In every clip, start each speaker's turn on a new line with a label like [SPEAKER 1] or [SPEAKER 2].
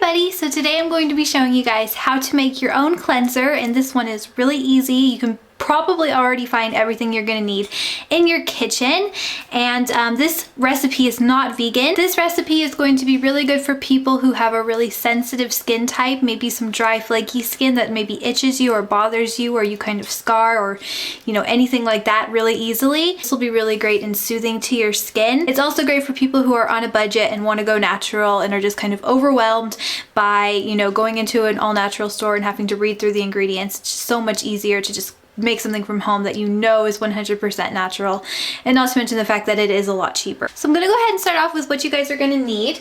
[SPEAKER 1] everybody, so today I'm going to be showing you guys how to make your own cleanser, and this one is really easy. You can probably already find everything you're going to need in your kitchen, and this recipe is not vegan. This recipe is going to be really good for people who have a really sensitive skin type, maybe some dry flaky skin that maybe itches you or bothers you, or you kind of scar, or you know, anything like that really easily. This will be really great and soothing to your skin. It's also great for people who are on a budget and want to go natural and are just kind of overwhelmed by, you know, going into an all-natural store and having to read through the ingredients. It's just so much easier to just make something from home that you know is 100% natural, and not to mention the fact that it is a lot cheaper. So I'm gonna go ahead and start off with what you guys are gonna need.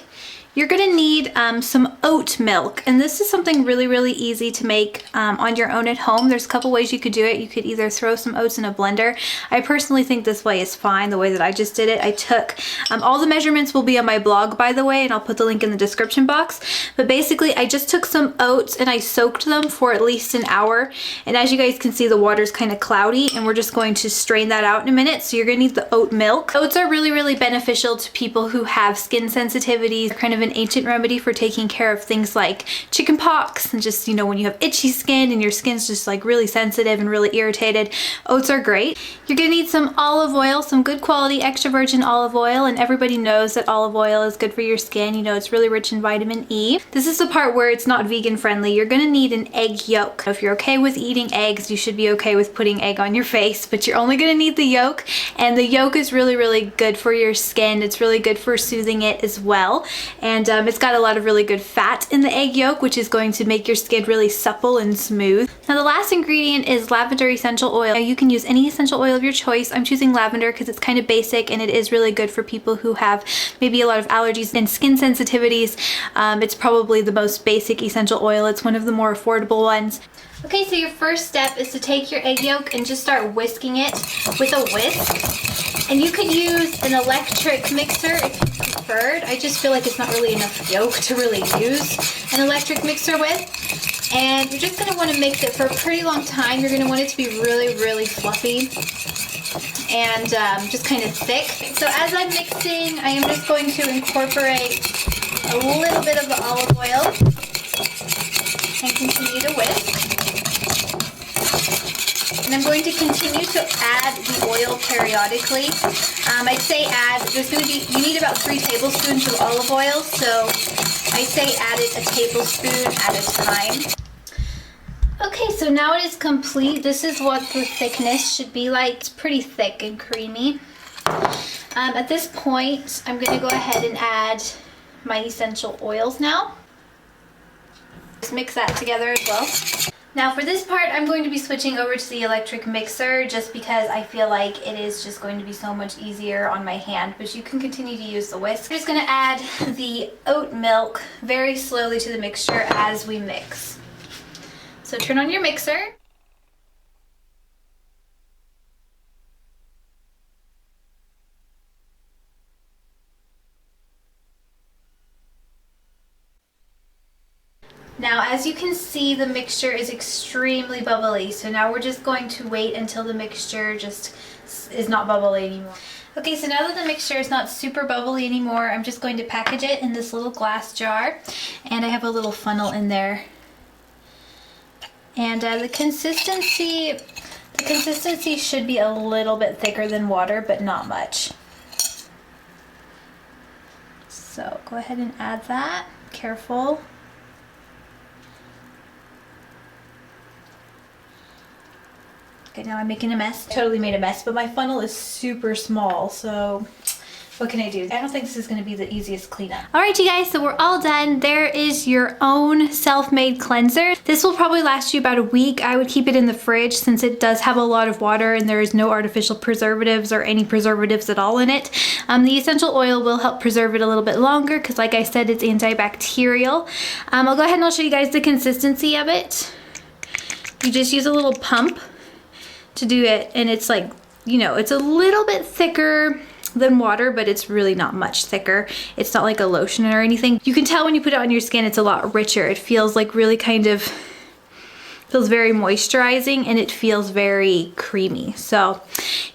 [SPEAKER 1] You're gonna need some oat milk, and this is something really easy to make on your own at home. There's a couple ways you could do it. You could either throw some oats in a blender. I personally think this way is fine, the way that I just did it. I took, all the measurements will be on my blog, by the way, and I'll put the link in the description box. But basically, I just took some oats and I soaked them for at least an hour. And as you guys can see, the water's kind of cloudy, and we're just going to strain that out in a minute. So you're gonna need the oat milk. Oats are really beneficial to people who have skin sensitivities. They're kind of an ancient remedy for taking care of things like chicken pox and just, you know, when you have itchy skin and your skin's just like really sensitive and really irritated. Oats are great. You're gonna need some olive oil, some good quality extra virgin olive oil, and everybody knows that olive oil is good for your skin. You know, it's really rich in vitamin E. This is the part where it's not vegan friendly. You're gonna need an egg yolk. If you're okay with eating eggs, you should be okay with putting egg on your face, but you're only gonna need the yolk, and the yolk is really good for your skin. It's really good for soothing it as well, and it's got a lot of really good fat in the egg yolk, which is going to make your skin really supple and smooth. Now the last ingredient is lavender essential oil. Now, you can use any essential oil of your choice. I'm choosing lavender because it's kind of basic and it is really good for people who have maybe a lot of allergies and skin sensitivities. It's probably the most basic essential oil. It's one of the more affordable ones. Okay, so your first step is to take your egg yolk and just start whisking it with a whisk. And you could use an electric mixer if you preferred. I just feel like it's not really enough yolk to really use an electric mixer with. And you're just gonna wanna mix it for a pretty long time. You're gonna want it to be really fluffy and just kind of thick. So as I'm mixing, I am just going to incorporate a little bit of the olive oil and continue to whisk. And I'm going to continue to add the oil periodically. I'd say you need about 3 tablespoons of olive oil, so I say add it a tablespoon at a time. Okay, so now it is complete. This is what the thickness should be like. It's pretty thick and creamy. At this point, I'm going to go ahead and add my essential oils now. Just mix that together as well. Now for this part, I'm going to be switching over to the electric mixer just because I feel like it is just going to be so much easier on my hand, but you can continue to use the whisk. I'm just going to add the oat milk very slowly to the mixture as we mix. So turn on your mixer. Now, as you can see, the mixture is extremely bubbly, so now we're just going to wait until the mixture just is not bubbly anymore. Okay, so now that the mixture is not super bubbly anymore, I'm just going to package it in this little glass jar, and I have a little funnel in there. And the consistency should be a little bit thicker than water, but not much. So go ahead and add that. Careful. Okay, now I'm making a mess. Totally made a mess, but my funnel is super small, so what can I do? I don't think this is gonna be the easiest cleanup. All right, you guys, so we're all done. There is your own self-made cleanser. This will probably last you about a week. I would keep it in the fridge since it does have a lot of water and there is no artificial preservatives or any preservatives at all in it. The essential oil will help preserve it a little bit longer because, like I said, it's antibacterial. I'll go ahead and I'll show you guys the consistency of it. You just use a little pump to do it, and it's like, you know, it's a little bit thicker than water, but it's really not much thicker. It's not like a lotion or anything. You can tell when you put it on your skin, it's a lot richer. It feels like really kind of, feels very moisturizing, and it feels very creamy. So,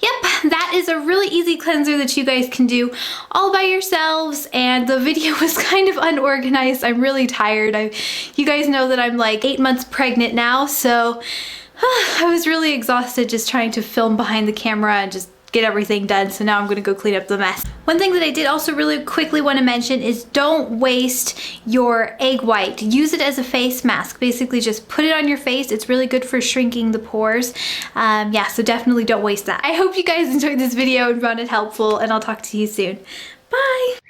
[SPEAKER 1] yep, that that is a really easy cleanser that you guys can do all by yourselves, and the video was kind of unorganized. I'm really tired. You guys know that I'm like 8 months pregnant now, so I was really exhausted just trying to film behind the camera and just get everything done, so now I'm gonna go clean up the mess. One thing that I did also really quickly want to mention is don't waste your egg white. Use it as a face mask. Basically just put it on your face. It's really good for shrinking the pores. Yeah, so definitely don't waste that. I hope you guys enjoyed this video and found it helpful, and I'll talk to you soon. Bye!